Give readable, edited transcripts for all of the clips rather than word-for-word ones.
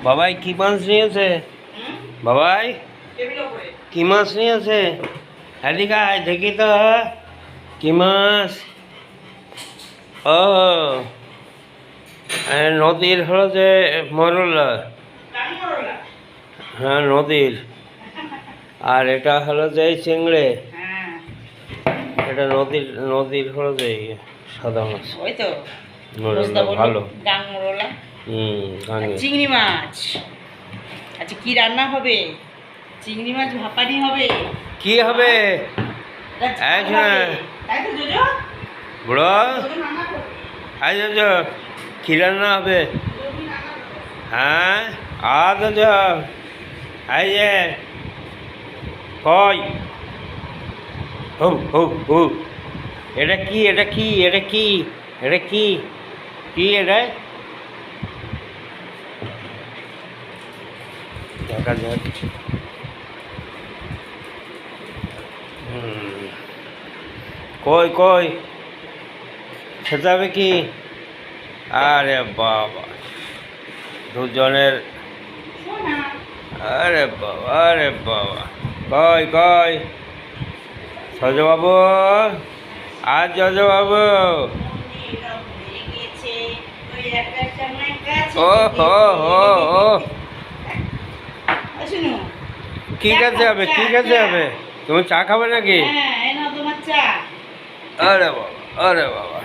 বাবাই কি মাছ নিয়েছে? বাবাই কি মাছ নিয়েছে? এদিকে আয় দেখি তো কি মাছ। ও নদীর হলো যে মরলা, হ্যাঁ নদীর। আর এটা হলো যে চিংড়ে, এটা নদীর নদীর হলো যে সাদা মাছ। ওই তো ভালো। চিংড়ি মাছ। আচ্ছা কি রান্না হবে? চিংড়ি মাছ ভাপানি হবে। কি হবে? তাই তো জোজো? বুড়ো আই জোজো কি রান্না হবে? হ্যাঁ জোজো আই যে কই হৌ হৌ হৌ। এটা কি এটা কি এটা কি এটা কি কি এটা? দেখা যাক। কই কই খেতে হবে কি? আরে বাবা দুজনের, আরে বাবা আরে বাবা। কই কই সজবাবু, আজ সজবাবু। ও হো হো ও কি খেতে হবে কি খেতে হবে? তুমি চা খাবে নাকি? আরে বাবা আরে বাবা।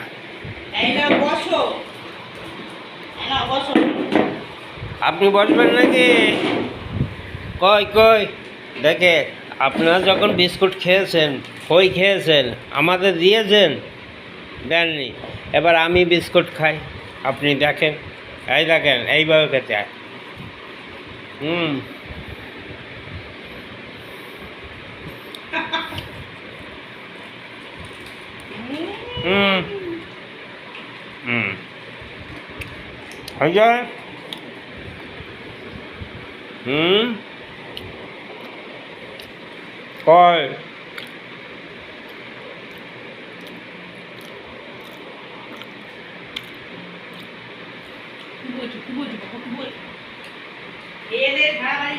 আপনি বসবেন নাকি? কই কই দেখে, আপনারা যখন বিস্কুট খেয়েছেন, খই খেয়েছেন, আমাদের দিয়েছেন, দেননি। এবার আমি বিস্কুট খাই, আপনি দেখেন, এই দেখেন এইভাবে খেতে হয়। হুম হুম হুম হয়ে যায়। কয় এদের ভাড়া বাড়ি